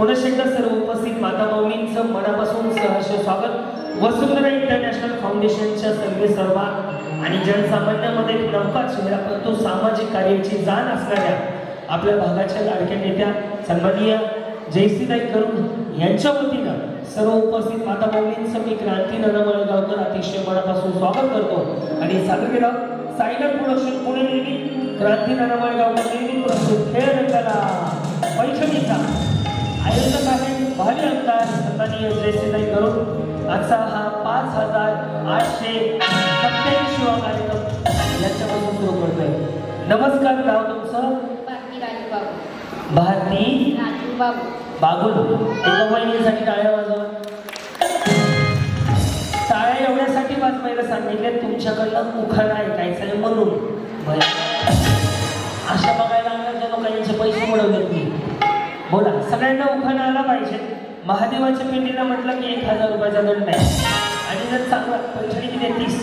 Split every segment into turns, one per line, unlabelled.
पुनश्च एकदा सर्व उपस्थित माता माऊलींचं मनापासून सहर्ष स्वागत. वसुंधरा इंटरनॅशनल फाउंडेशनच्या सर्वेसर्वा आणि जनसामान्यामध्ये नौका चेहरा परंतु सामाजिक कार्याची जाण असणाऱ्या आपल्या भागाच्या लाडक्या नेत्या सन्माननीय जयश्रीताई करून यांच्या वतीनं सर्व उपस्थित माता माऊलींचं मी क्रांती नाना मळगावकर अतिशय मनापासून स्वागत करतो आणि सादर केलं सायलेंट प्रोडक्शन पुणे निर्मित क्रांती नाना मळगावकर निर्मित प्रस्तुत खेळ रंगाला पैठणीचा आयोजक आहे भावी आमदार सन्माननीय जयश्रीताई करून. आजचा हा 5887 कार्यक्रम याच्यापासून सुरू करतोय. नमस्कार, नाव तुमचं? भारती बागुल. एका महिन्यासाठी टाळ्या वाजवा. टाळ्या एवढ्यासाठी वाजवायला सांगितले तुमच्याकडनं उखाणा ऐकायचा आहे म्हणून. अशा बघायला लागल्या लोकांचे पैसे उडवलेत मी. बोला, सगळ्यांना उखाणा आला पाहिजे. महादेवाच्या पिंडीला म्हटलं की 1000 रुपयाचा दंड आहे आणि जर चांगला पैठणी किती 30.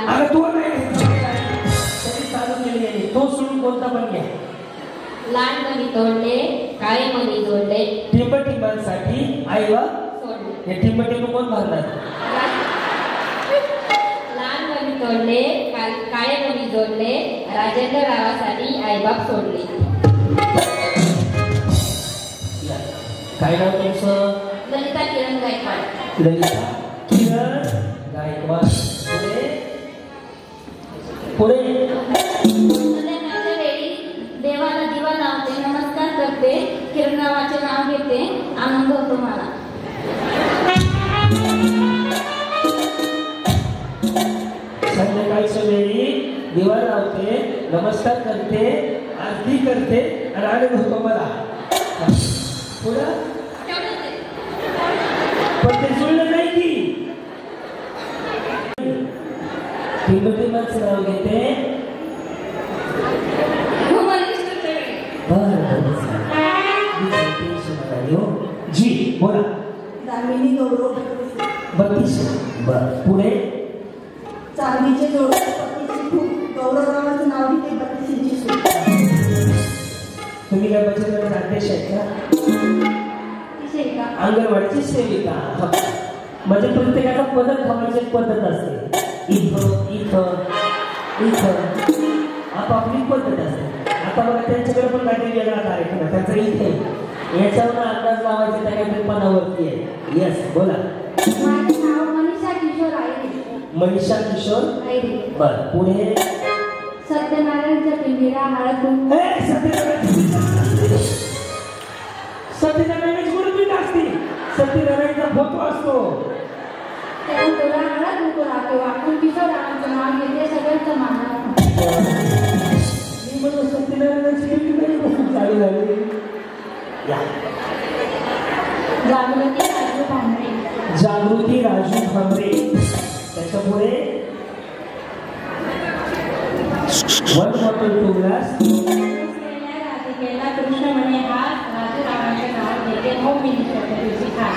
अरे तो नाही चालू केली आहे तो सोडून कोणता पण घ्या.
लहान मणी तोडले काळे मणी जोडले
टिंबटिंबांसाठी आईवा सोडले. हे टिंबटिंब कोण भरणार?
लहान मणी तोडले काळे मणी जोडले राजेंद्र रावासाठी आईबाप सोडले.
काय नाव तुमचं?
ललिता किरण गायकवाड.
ललिता किरण गायकवाड. पुढे
संध्याकाळच्या वेळी देवाला दिवा लावते नमस्कार करते किरण रावाचे नाव घेते आनंद होतो मला.
संध्याकाळच्या वेळी दिवा लावते नमस्कार करते आरती करते आणि आनंद होतो मला. पुढं पण ते जुळलं नाही की टिंबटिंबाचं नाव घेते. जी बोला.
दामिनी गौरव
32. बर पुढे
चांदीचे जोडे पतीची खूप गौरवरावाचं नाव घेते 32ची सूट.
तुम्ही काय बचत गटाचे अध्यक्ष आहेत का? अंगणवाडीची सेविका. म्हणजे प्रत्येकाचा पदक ठेवायची पद्धत असते. इथं इथं इथं आपापली पद्धत असते. आता बघा त्यांच्याकडे पण काहीतरी वेगळा कार्यक्रम आहे त्यांचा इथे याच्यावर अंदाज लावायचा त्या काहीतरी पदावरती आहे. यस बोला.
माझे नाव मनीषा किशोर आहे.
मनीषा किशोर बर पुढे
सत्यनारायणच्या पिंडीला हळद
सत्यनारायणाची गुरुपीठ असते. सत्यनारायणचा फोटो असतो
तेव्हा तुला हळद नको राहते वाटून किशोर रावांचं नाव घेते सगळ्यांचं मान.
मी म्हणून सत्यनारायणाची पिंडी खूप चालू झाली.
जागृती राजू भांबरे.
जागृती राजू भांबरे. त्याच्या पुढे वन बॉटल 2 ग्लास.
राधिकेला कृष्ण म्हणे हा राजू रावांचे नाव घेते होम मिनिस्टरच्या दिवशी खास.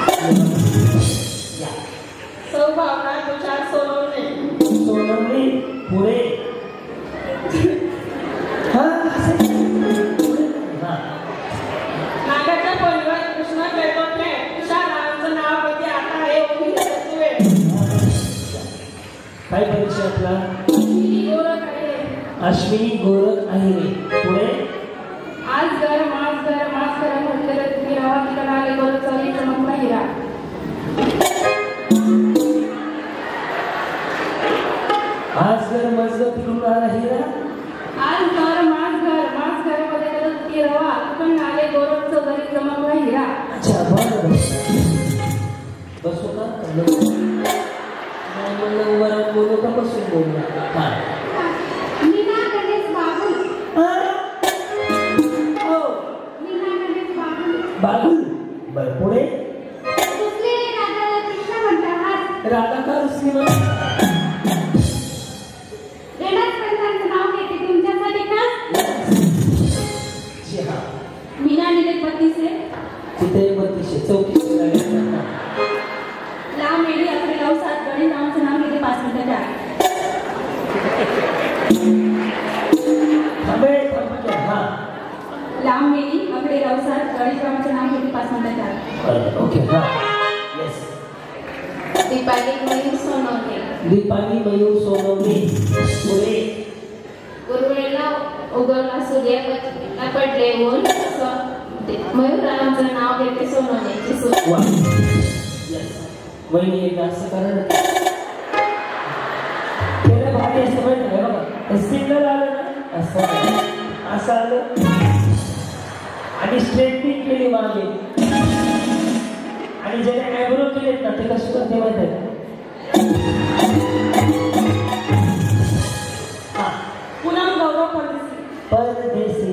सौभावना तुषार सोनवणे.
सोनवणे. पुढे
नागाच्या परिवार कृष्ण केळकोटे तुषार रावांचं नाव घेते आता हे ओळखीचे वेळ.
काय परिचय आपला?
गोरख
अश्विनी गोरख आहे. पुढे
आज घर मास घर म्हटलं तुम्ही रवा तिकडे आले गोरख चोरी चमकला हिरा.
आज घर मजलं तिकडून आला हिरा.
आज घर मास घर मध्ये गेलं तुम्ही रवा तिकडून आले गोरख चोरी चमकला हिरा.
अच्छा बरं बसू का? बोलू का बसून बोलू?
मीना गणेश बाबुल. मीना गणेश बाबुल.
बाबुल. बर पुढे
दुसरे राधा कृष्ण म्हणतात.
राधा का रुसली म्हणतात?
रेणाच पंचांचं नाव घेते तुमच्यासाठी का?
जी हा.
मीना निलेश 32
तिथे 32 34
लांब मेली आपले गाव 7 गडी नावाचं नाव घेते 5 मिनिटाच्या आत.
थांबे. हा
लांब मेली इकडे रावसार गणेशरावांचं नाव घेते 5 मिनिटात.
ओके हा येस.
दीपाली मयूर सोनवणे.
दीपाली मयूर सोनवणे. पुढे
उर्वेला उगवला सूर्य पडले ऊन. मयूररावांचं नाव घेते सोनवणेची सून.
वा येस. वहिनी एकदा असं करा ना. त्याला भारी असं माहिती आहे बघा. सिग्नल आलं ना असं आलं आणि स्ट्रेटनिंग केली मागे आणि ज्याने ॲब्रो केलेत ना ते कसे करते माहिती आहे का?
पुन्हा गौरव परदेशी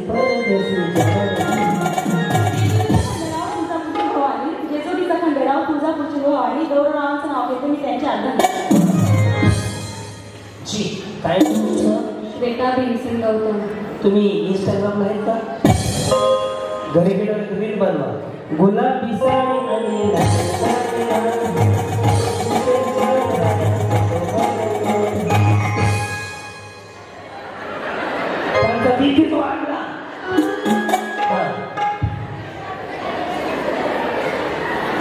जेजुरीचा खंडेराव तुळजापूरची भवानी गौरवरावांचं नाव घेते मी त्यांच्या आधार.
जी काय तुमचं?
श्वेता भीमसेन गौतम.
तुम्ही इंस्टाग्रामला आहेत का? घरी गेल्यावर रील बनवा. गुलाबी साडी आणि त्यांचा कितीच वाढला.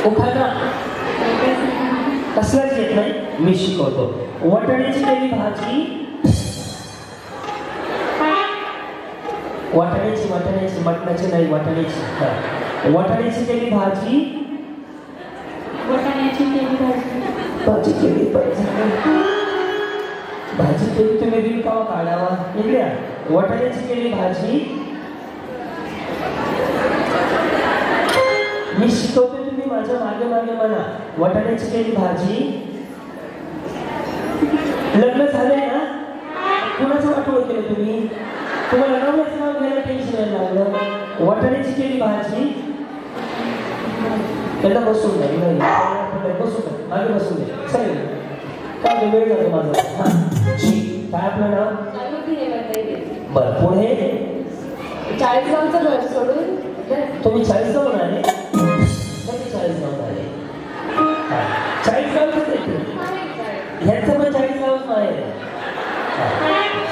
उखाणा कसलाच येत नाही, मी शिकवतो. वाटाण्याची केली भाजी. वाटाण्याची मटणाची नाही, वाटाण्याची. वाटाण्याची केली भाजी. भाजी केली भाजी केली तुम्ही रील कावा काढावा इकड्या. वाटाण्याची केली भाजी. मी शिकवते, तुम्ही माझ्या मागे म्हणा. वाटाण्याची केली भाजी. लग्न झालंय ना? कुणाचं वाटोळ केलं तुम्ही? तुम्हाला नवऱ्याचं नाव घ्यायला टेन्शन यायला लागलं. वाटाण्याची केली भाजी. त्याला बसून नाही बसून मागे बसून दे चालेल. काय वेळ जातो माझा. काय आपलं नाव? बरं पुढे
40 गावचं घर सोडून
तुम्ही 40 गावून आले. 40 गावून आले. 40 गावच येते ह्यांचं पण 40 गावच आहे.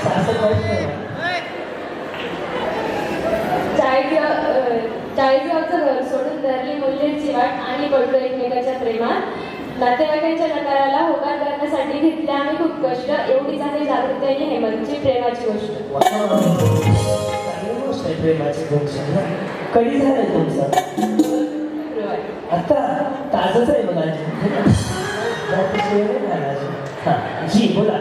सासर गावच
40 गावचं घर सोडून धरली मूल्यांची वाट आणि पडलो एकमेकाच्या प्रेमात. नातेवाईकांच्या नकाराला होकार करण्यासाठी घेतले आम्ही खूप कष्ट. एवढीच आहे जागृती आणि हेमंतची प्रेमाची गोष्ट.
प्रेमाची गोष्ट कधी झालंय तुमचं? आता ताजच आहे बघा. जी बोला.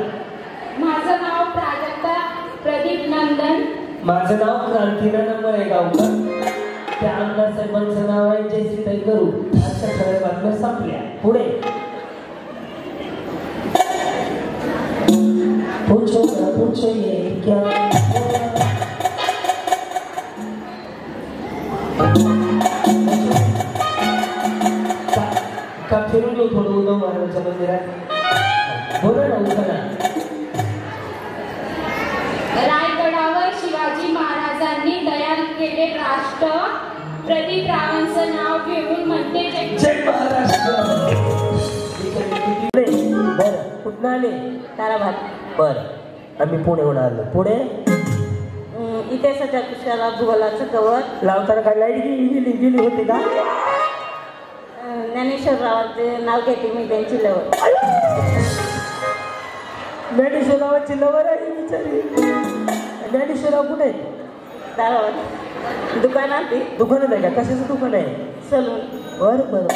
माझं नाव प्राजक्ता प्रदीप नंदन.
माझं नाव क्रांतीना नंबर आहे गावकर. त्या आमदार साहेबांचं नाव आहे जयश्रीताई करू. अशा ठळक बातम्या संपल्या. पुढे पूछो ये क्या का फिरून येऊ थोडं उद्धव महाराजांच्या मंदिरात. बोला ना उखाणा.
रायगडावर शिवाजी महाराजांनी तयार केले राष्ट्र. प्रदीप रावांचं नाव घेऊन म्हणते
जय महाराष्ट्र. बरं कुठं आले?
ताराभात.
बरं आम्ही पुण्याहून आलो. पुढे
इतिहासाच्या पुस्तकाला भूगोलाचं कवर.
लावताना काय लाईट गेली होती का?
ज्ञानेश्वररावांचे नाव घेते मी त्यांची लवर.
ज्ञानेश्वररावांची लवर आहे बिचारी. ज्ञानेश्वरराव कुठे?
ताराभात दुकानात.
दुकानात आहे का? कशाचं दुकान आहे?
सलून.
बरं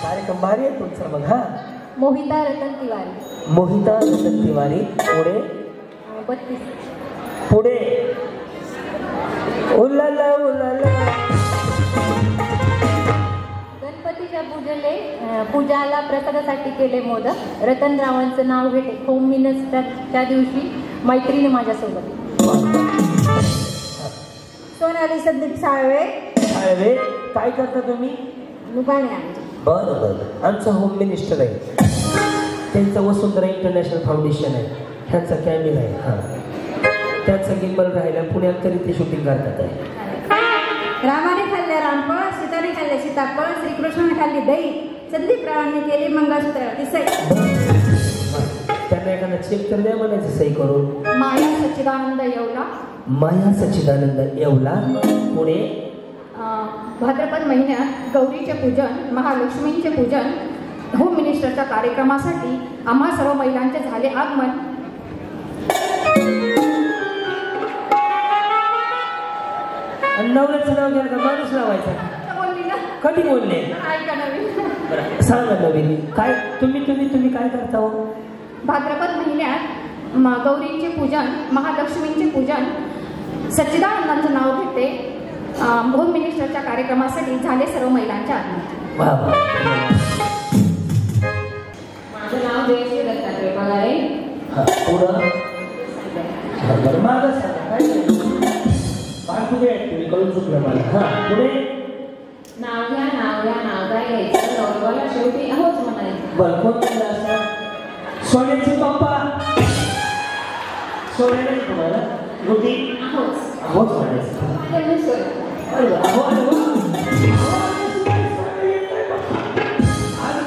कार्यक्रम भारी आहे तुमचा. मग हा
मोहिता रतन तिवारी.
मोहिता रतन तिवारी. पुढे
32.
पुढे उल्लाला
गणपतीच्या पूजाला प्रसादासाठी केले मोदक. रतनरावांचं नाव घेते होम मिनिस्टरच्या दिवशी मैत्रिणी माझ्यासोबत.
सोनाली संदीप साळवे.
काय करता तुम्ही?
दुकाने आमची.
बरं आमचा होम मिनिस्टर आहे. त्यांचं वसुंधरा इंटरनॅशनल फाउंडेशन आहे. ह्यांचा कॅमेरा आहे. हां त्यांचा गिम्बल राहिला. पुण्यात तरी ते शूटिंग करतात आहे.
रामाने खाल्ले रामफळ, सीताने खाल्ले सीताफळ, श्रीकृष्णाने खाल्ली दही, संदीपरावांनी केली मंगळसूत्र सई.
त्यांना एखादा चेक तर द्या म्हणायचं सही करून.
माया सच्चिदानंद येवला.
माया सच्चिदानंद येवला. पुढे
भाद्रपद महिन्यात गौरीचे पूजन, महालक्ष्मींचे पूजन, होम मिनिस्टरच्या कार्यक्रमासाठी आम्हा सर्व महिलांचे झाले आगमन.
नवऱ्याचं नाव घ्या का माणूस लावायचा? कधी बोलले? बरं सांगा नवीन काय तुम्ही काय करता हो?
भाद्रपद महिन्यात गौरींचे पूजन, महालक्ष्मींचे पूजन, सच्चिदानंदांचं नाव घेते. होम मिनिस्टरच्या कार्यक्रमासाठी झाले सर्व महिलांच्या आगमन.
माझं नाव जयश्री दत्तात्रय पगारे.
बरं माझं सांगा काय तुम्ही कळून चुकलं मला. पुढे
नाव घ्या नाव काय घ्यायचं, नवरबाला शेवटी अहोच म्हणायचं.
बरं कोण म्हणलं असं? सोन्याचे पप्पा. सोन्याने तुम्हाला रुटी अहोच म्हणायचं. आज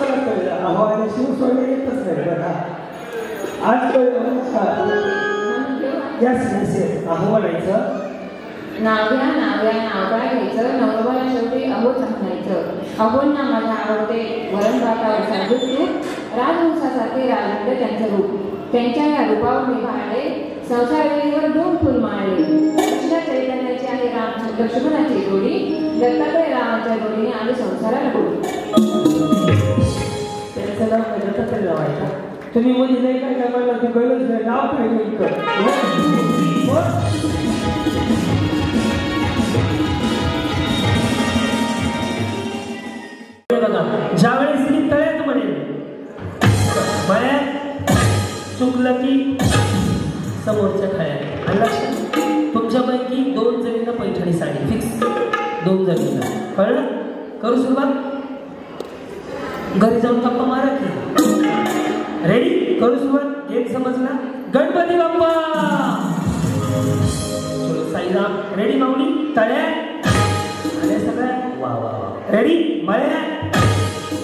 मला कळलं अहो आणि शिव सोने येतच नाही बघा. आज कळलं अहो म्हणायचं.
नाव घ्या नाव काय घ्यायचं, नवरबाला शेवटी अहोच म्हणायचं. अहोंना माझ्या आवडते वरण भातावर साजूक तूप, राजवंशासारखे राजवले त्यांचं रूप. त्यांच्या या रूपावर मी भाळले, संसार वेळीवर दोन फुल माळले. कृष्ण चैतन्याची आहे लक्ष्मणाची जोडी, दत्तात्रय रामाच्या जोडीने आले संसाराला गोडी.
त्यांचं नाव दत्तात्रय लावायचं. तुम्ही मध्ये नाही काय काय मला ते कळलंच नाही. नाव काय ज्यावेळेस मी तळ्यात म्हणेल मळ्यात चुकलं की समोरच्या खायात. आणि लक्षात तुमच्यापैकी 2 जणींना पैठणी साडी फिक्स. 2 जणींना कळलं. करू सुरुवात. घरी जाऊन गप्पा मारा की. रेडी? करू सुरुवात. एक समजला. गणपती बाप्पा. साईराम. रेडी माऊली? तळ्यात आले सगळ्या. वा वा वा. रेडी? मळ्यात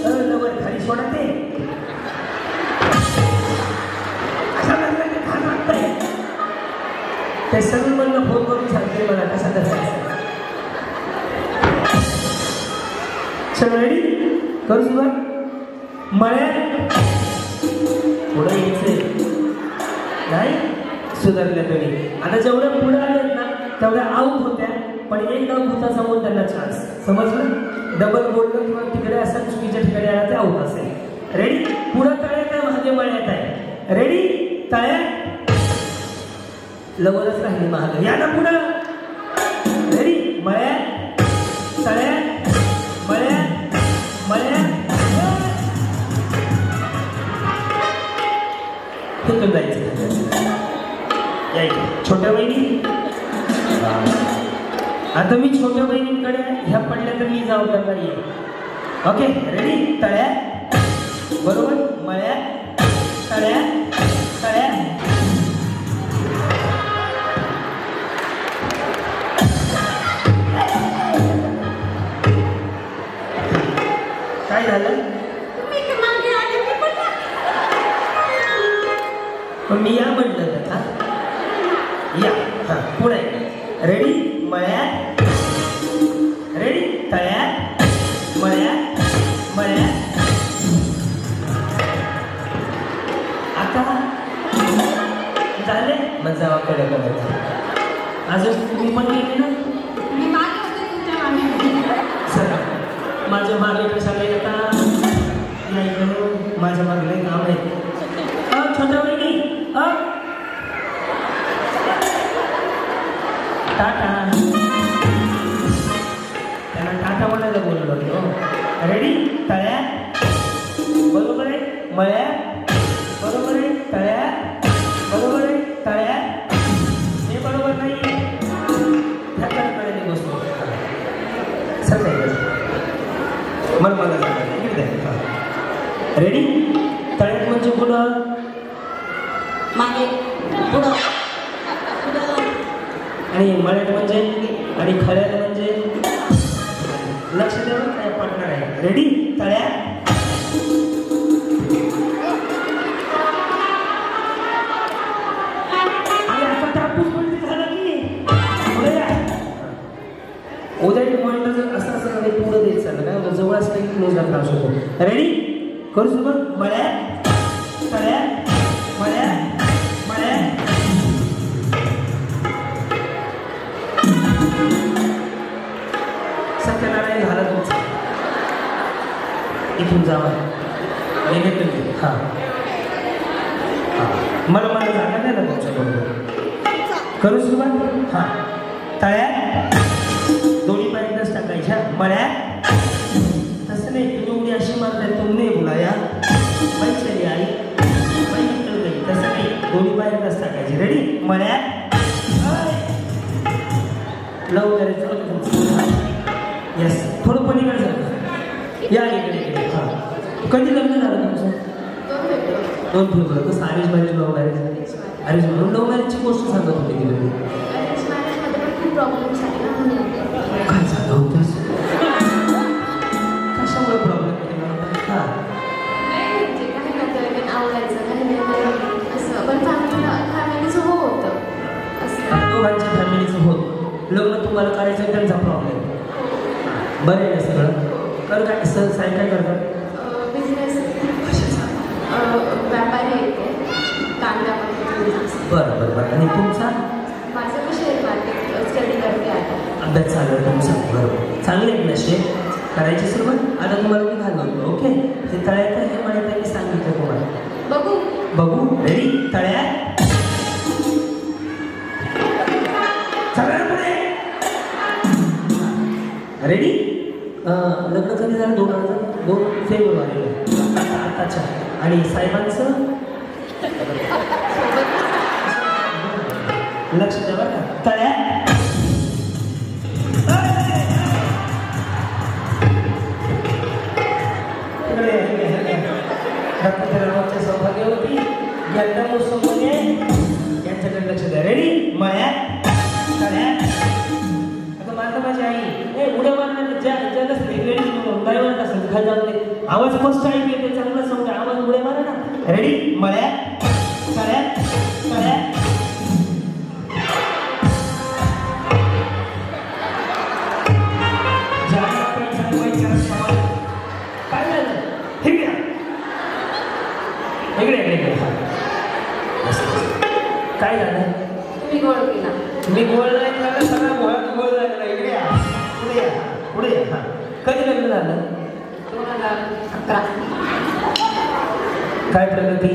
लवर खाली सोडा ते अशा प्रकारे खान वाटतंय. ते सगळं मला फोन करून सांगते मला कसा करायचं. चल रेडी? करू सुरुवात. मळ्यात पुढे यायचंय नाही सुधारल्या तरी. आता जेवढ्या पुढे आलेत ना तेवढ्या आऊट होत्या, पण एक डाव होता समोर त्यांना चान्स. समजलं? डबल बोललं किंवा तिकडे असं चुकीच्या ठिकाणी आला ते आऊट असेल. रेडी? पुढं तळ्यात आहे, मागे मळ्यात आहे. रेडी? तळ्यात लवरच राहिली महाग. या ना पुढं. रेडी? मळ्यात तळ्यात मळ्यात मळ्यात. तिथून जायचं. यायचं. छोट्या बहिणी आता मी छोट्या बहिणींकडे ह्या पडल्या तर मी जबाबदार नाहीये. Okay ready? तळ्यात बरोबर, मळ्यात तळ्यात तळ्यात. काय झालं? मी या म्हटलं का? या. हा पुढे. रेडी? मळ्यात रेडी? तळ्यात मळ्यात मळ्यात. आता झाले मग जावा कडे करायचं. अजून तुम्ही पण गेले ना? सर माझ्या मागे कशाला येता? नाही करू माझ्या मागले नाव आहे. छोट्या बहिणी टाटा. त्यांना टाटा म्हणायला बोललो होतो. रेडी? तळ्यात बरोबर आहे, मळ्यात बरोबर आहे, तळ्यात बरोबर आहे, तळ्यात हे बरोबर नाही. ह्याकडे गोष्ट सगळं मला सांगा. रेडी? तळ्यात म्हणजे पुढं
मागे पुढं
आणि मळ्यात म्हणजे आणि खळ्यात म्हणजे लक्ष देऊन काय पडणार आहे. रेडी? तळ्यात आणि आता टापूस म्हणजे झालं की उद्या मॉनिटर रेडी करू सुरुवात मळ्या तळ्या मळ्या मळ्या सत्यनारायण झाला तुमचं इथून जावा हां मला जागा नाही ना तुमच्याबरोबर करू सुरुवात हां तळ्या दोन्ही पायच टाकायच्या मळ्या तसं नाही तुम्ही उडी अशी मारताय तुम्ही बुलाया बाई चली आई बाई निकल गई तसं नाही दोन्ही पायच टाकायची रेडी मळ्या लव करायचं येस थोडं पलीकडे जातं या इकडे हां कधी लग्न झालं तुमचं 2 फेब्रुवारी कसं arrange marriage love marriage arrange म्हणून लव्ह मॅरेजची गोष्ट सांगत होते की तुम्ही काय झालं होतं कशामुळे प्रॉब्लेम हां दोघांच्या फॅमिलीचं होत लग्न तुम्हाला करायचं त्यांचा प्रॉब्लेम बरं आहे ना सगळं कर काय सर साहेब काय करतात
व्यापारी येते
बरं बरं बरं आणि तुमचा
माझं शेअर मार्केट स्टडी करते आता
अभ्यास चालू आहे तुमचा बरोबर चांगलं आहे ना शेअर करायची सुरुवात आता तुम्हाला मी घालवतो ओके ते तळ्यात हे मला त्यांनी सांगितलं तुम्हाला
बघू
बघू रेडी तळ्या सगळ्यांपुढे रेडी लग्न कधी झालं 2 फेब्रुवारीला आताच्या आणि साहेबांचं लक्ष द्या बरं का तळ्या डॉक्टर सौभाग्यवती यंदा मोसममध्ये यांच्याकडे लक्ष द्या रेडी मळ्या तळ्या आता मारलं माझी आई उड्या मारण्याचं ज्यालाच ड्रायव्हर असेल खाली जाऊ दे आवाज मस्त ऐकले ते चांगलं समजा आवाज उड्या मारा ना रेडी मळ्या तळ्या तळ्या काय झालं ठीक आहे इकडे काय झालं
तुम्ही गोळ केला
मी गोळ नाही केला सगळा गोळ झालेला इकडे या पुढे या पुढे या हां कधी लग्न झालं
2011
काय प्रगती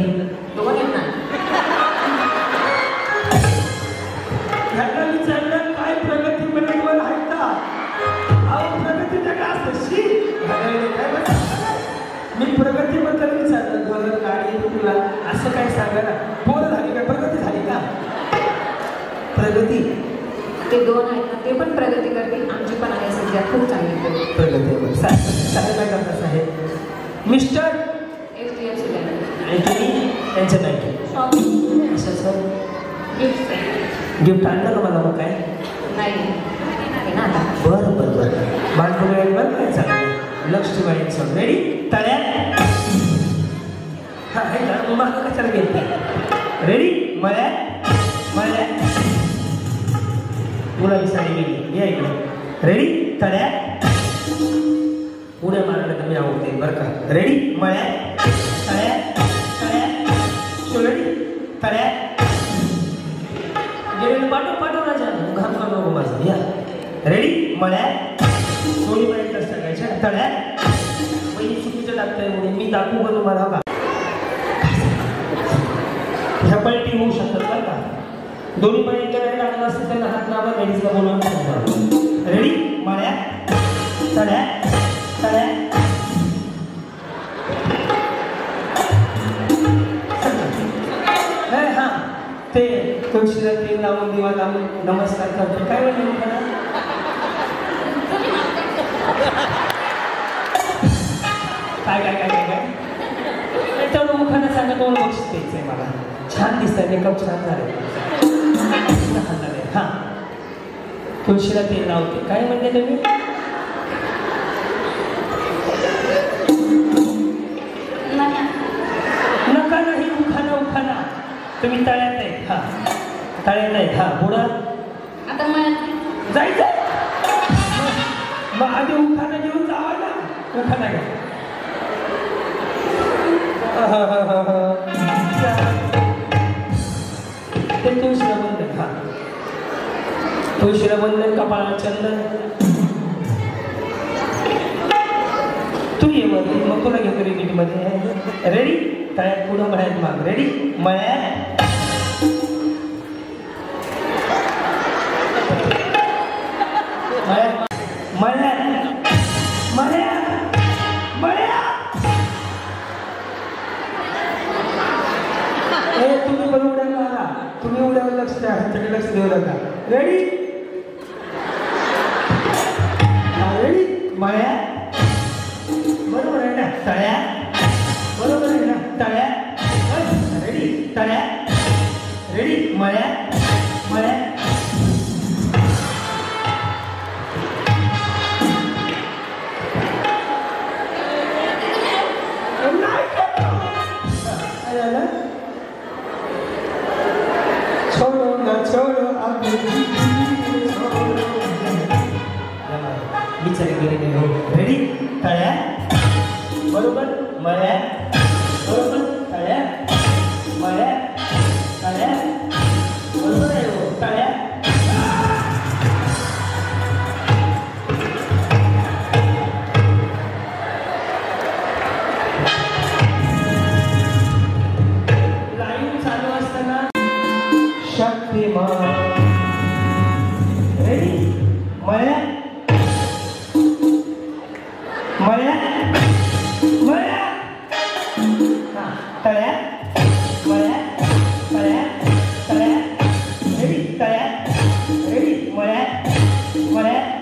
ह्याला विचारलं काय प्रगती म्हणजे मला ऐकता अहो प्रगती जगा असतशी मी प्रगतीबद्दल विचारलं घर गाडी तुला असं काय सांगा ना पोरं झाली का प्रगती झाली का प्रगती
ते 2 आहेत ना ते पण प्रगती करतील आमची पण आहे सध्या खूप चांगली
प्रगती साहेब काय करतात साहेब मिस्टर
HDFC बँक
आणि तुम्ही त्यांच्या बँकेत
शॉपिंग
असं सर गिफ्ट आणलं का मला मग काय
नाही ना आता
बरं बरं बरं बाळपुरे बरं काय चाललं लक्ष ठेवायचं रेडी तळ्या हा हे का मागं कशाला घेते रेडी मळ्या मळ्या गुलाबी साडी गेली या इकडे रेडी तळ्या उड्या मारायला तुम्ही आवडते बरं का रेडी मळ्या तळ्या तळ्या रेडी तळ्या गेलेलं पाठव राजा घाम नको माझं या रेडी मळ्या दोन्ही पर्यंत टाकायच्या तळ्या पहिली चुकीचं टाकतंय म्हणून मी दाखवू का तुम्हाला का ह्या पलटी होऊ शकतात बरं का दोन्ही पर्यंत नाही टाकलं असतं त्यांना हात लावा लेडीजला बोलवून रेडी मळ्या तळ्या तळ्या हां ते तुळशीला तेल लावून दिवा लावून नमस्कार करतो काय म्हणतो मला काय काय काय काय काय तेवढं मुखानं सांगा कोण बक्षीस द्यायचंय मला छान दिसतंय मेकअप छान झाले हां तुळशीला तेल लावते काय म्हणते तुम्ही नका नाही उखाणा तुम्ही तळ्यात आहेत हां तळ्यात आहेत हां पुढं
आता मला
जायचं मग आधी उखाणा घेऊन जावा ना उखाणा घ्या ते तुळशीला बंधन, हा तुळशीला बंधन, कपाळात चंदन. तू ये वरती, मग तुला घेतो रिपीट मध्ये. रेडी? तळ्यात पुढं मळ्यात माग. रेडी? मळ्यात तुम्ही पण उड्या मारा. तुम्ही उड्यावर लक्ष द्या, ह्याच्याकडे लक्ष देऊ नका. रेडी? रेडी? मळ्यात. बरोबर आहे ना? तळ्यात. बरोबर आहे ना? तळ्यात. रेडी? तळ्यात. रेडी? मळ्यात. मळ्यात. रेडी? तळ्यात. बरोबर? मळ्यात. बरोबर? तळ्यात. मळ्यात. तळ्यात. बरोबर आहे हो? तळ्यात. लाईव्ह चालू असताना शक्तिमान. रेडी? मळ्यात. मळ्यात. मळ्यात. तळ्यात. मळ्यात. तळ्यात. तळ्यात. रेडी? तळ्यात. रेडी? मळ्यात. मळ्यात.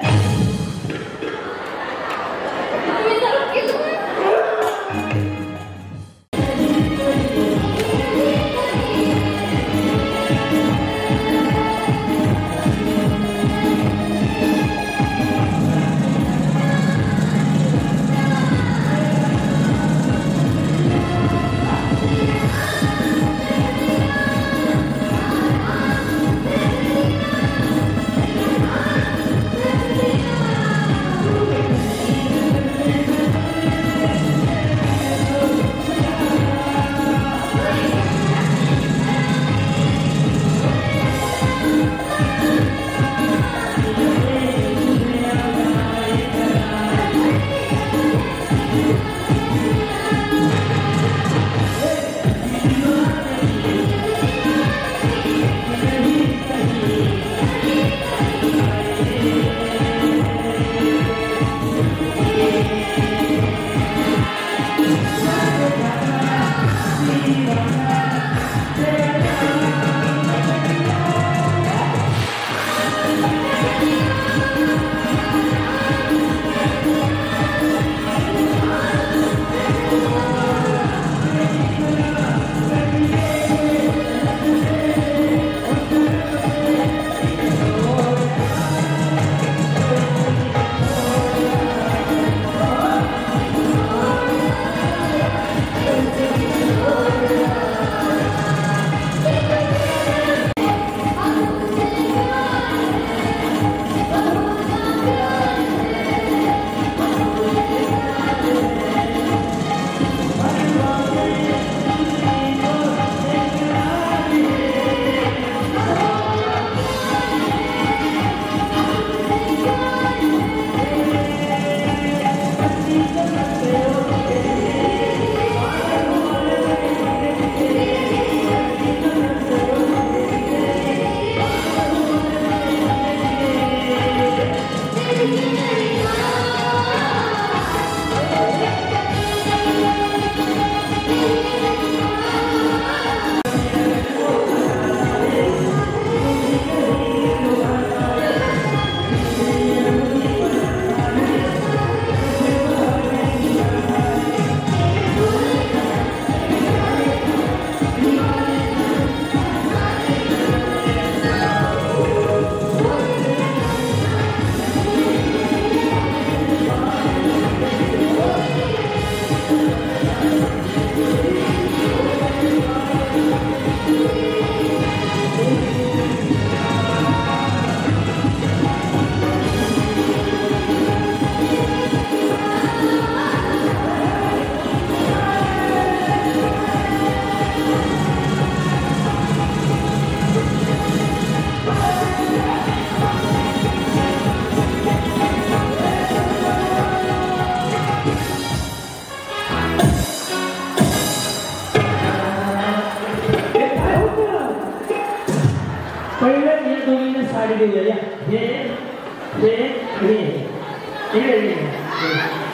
पहिलं या दोघींना साडी देऊया या हे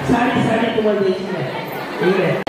साडी तुम्हाला द्यायची नाही इकडे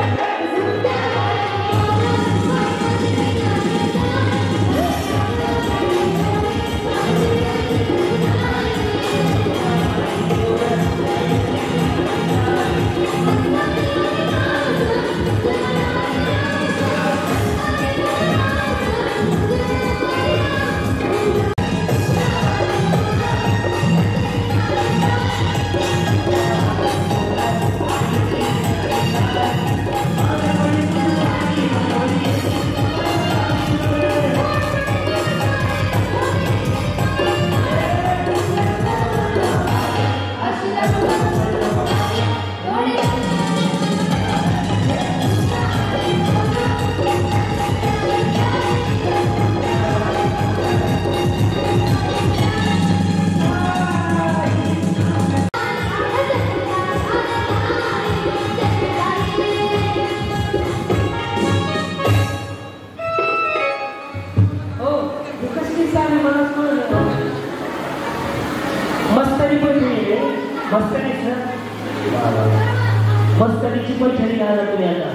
मस्तरीची पैठणी घाला तुम्ही आता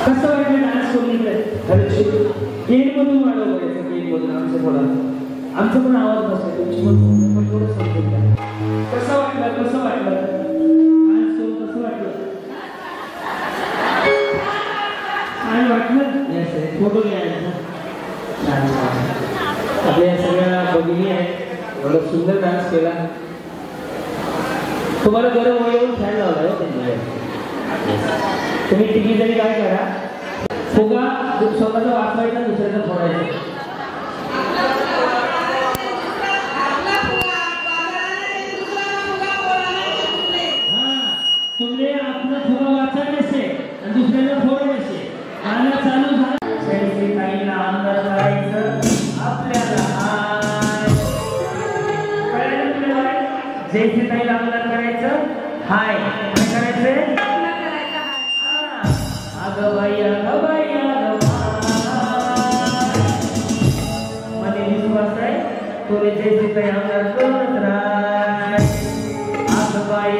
कसं वाटलं डान्स करून गेममधून वाढव बघायचं गेममधून आमचं पण आवाज बसला तुमची पण थोडं समजून घ्या कसं वाटलं डान्स करून कसं वाटलं छान वाटलं फोटो घ्यायचा छान आपल्या सगळ्या भगिनी आहेत एवढा सुंदर डान्स केला तुम्हाला गरम येऊन फॅन लावला हो त्यांच्याकडे तुम्ही तिघी जरी काय करा फुगा स्वतःचा वाचवायचा दुसऱ्याचा फोडायचा तुम्ही आपला फुगा वाचायला से आणि दुसऱ्याला फोडायचे गाणं चालू झालं जैसे ताईला आमदार करायचं आपल्याला जैसे ताईला आमदार करायचं हाय काय करायचंय अगं बाई मध्ये विश्वास आहे तुला जैसे ताई आमदार करत राह अगं बाई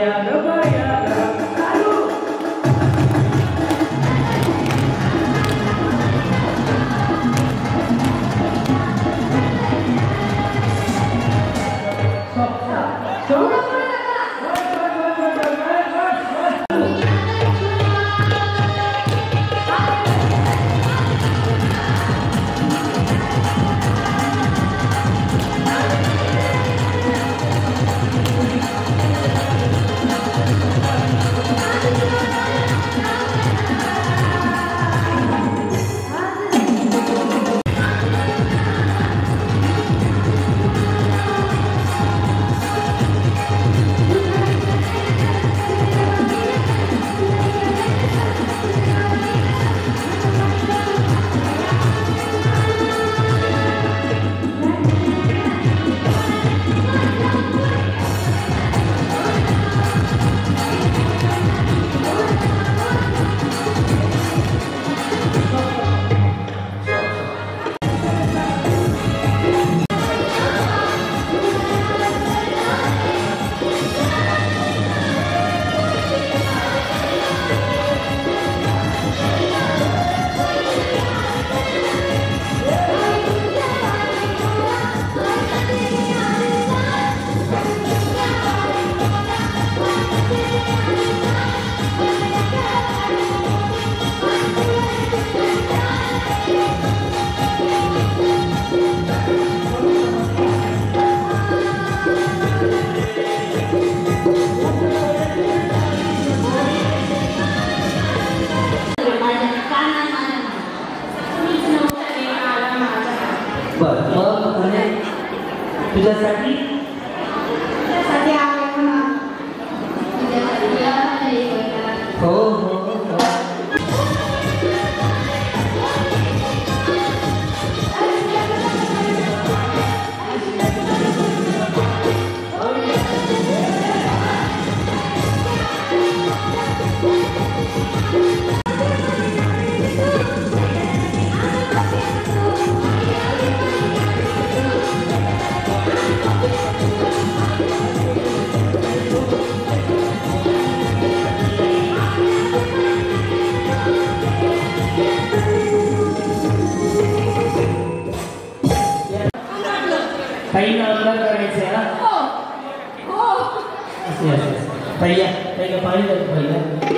तुझ्यासाठी हो हो
Oh
भैया पहिलं पाणी देतो भैया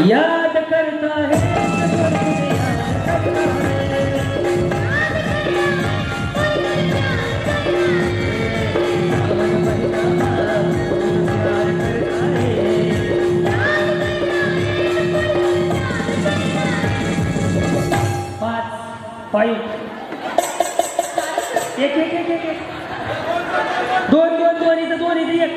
याद करता है दोन इथे एक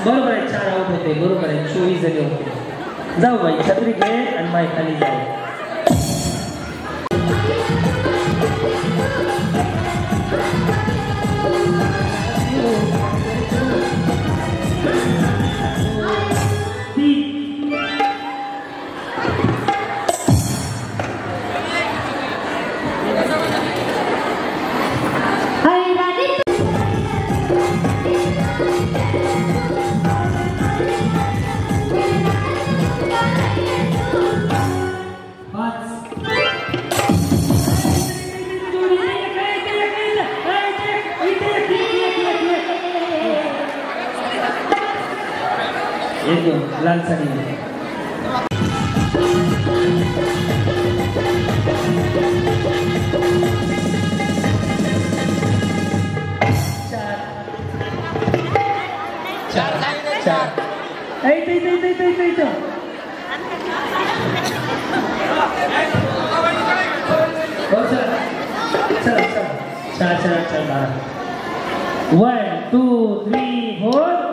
बरोबर आहे 4 आउट होते बरोबर आहे 24 जणी होते जाऊ बाई छत्री घे आणि माय खाली जाऊ लाल साड़ी चल 1 2 3 4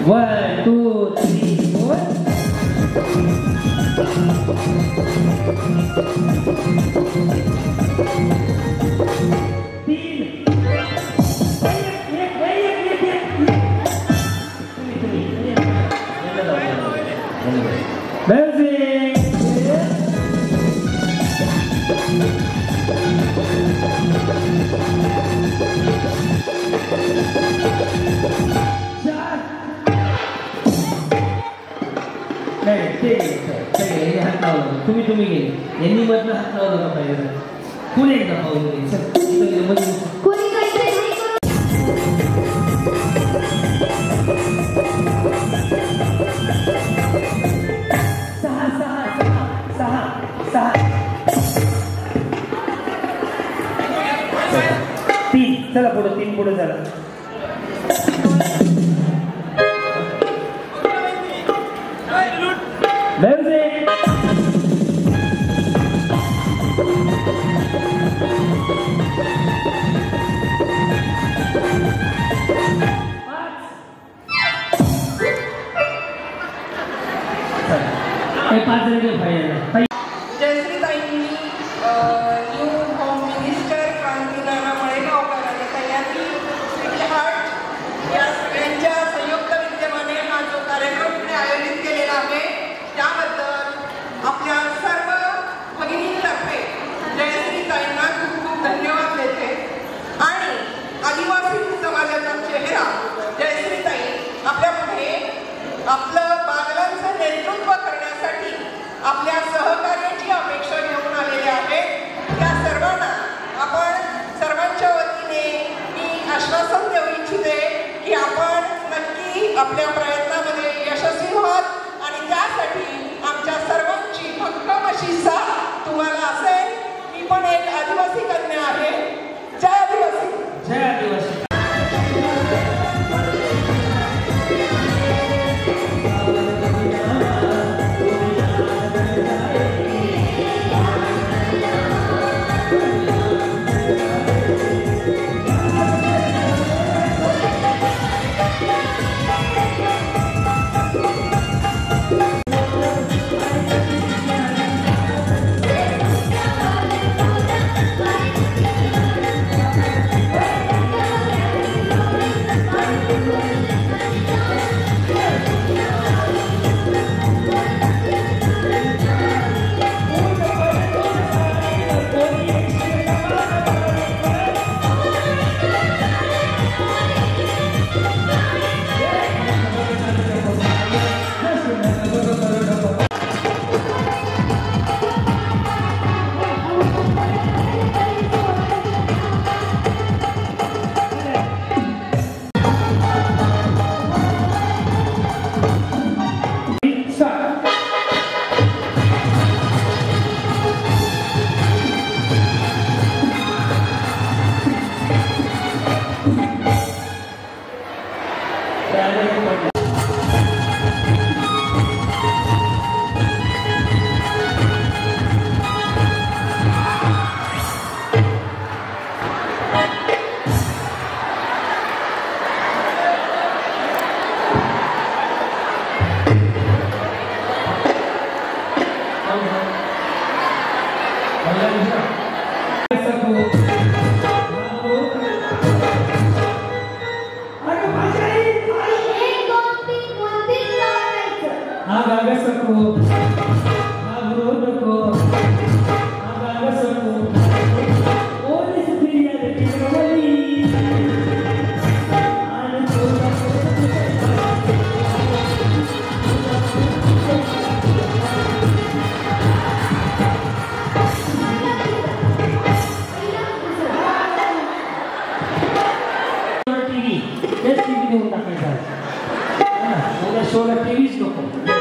1 2 3 4 तुम्ही गेले यांनी मधलं हात लावलं का पाहिजे पुढे एकदा पाहून कोणी सहा सहा सहा सहा सहा 3 चला पुढे 3 पुढे झाला
जयश्रीताईंनी न्यू होम मिनिस्टर क्रांतीनाना मळेगावकर आणि तयारी सिटी हार्ट या सगळ्यांच्या संयुक्त विद्यमाने हा जो कार्यक्रम इथे आयोजित केलेला आहे त्याबद्दल आपल्या सर्व भगिनींतर्फे जयश्रीताईंना खूप खूप धन्यवाद देते आणि आदिवासी समाजाचा चेहरा जयश्रीताई आपल्या पुढे आपलं बागलांचं नेतृत्व करण्यासाठी आपल्या सहकार्याची अपेक्षा घेऊन आलेले आहेत त्या सर्वांना आपण सर्वांच्या वतीने मी आश्वासन देऊ इच्छिते की आपण नक्की आपल्या प्रयत्नामध्ये यशस्वी व्हाल आणि त्यासाठी आमच्या सर्वांची भक्कम अशी साथ तुम्हाला असेल. मी पण एक आदिवासी कन्या आहे. जय आदिवासी.
जय आदिवासी. शोला टीव्हीच नको.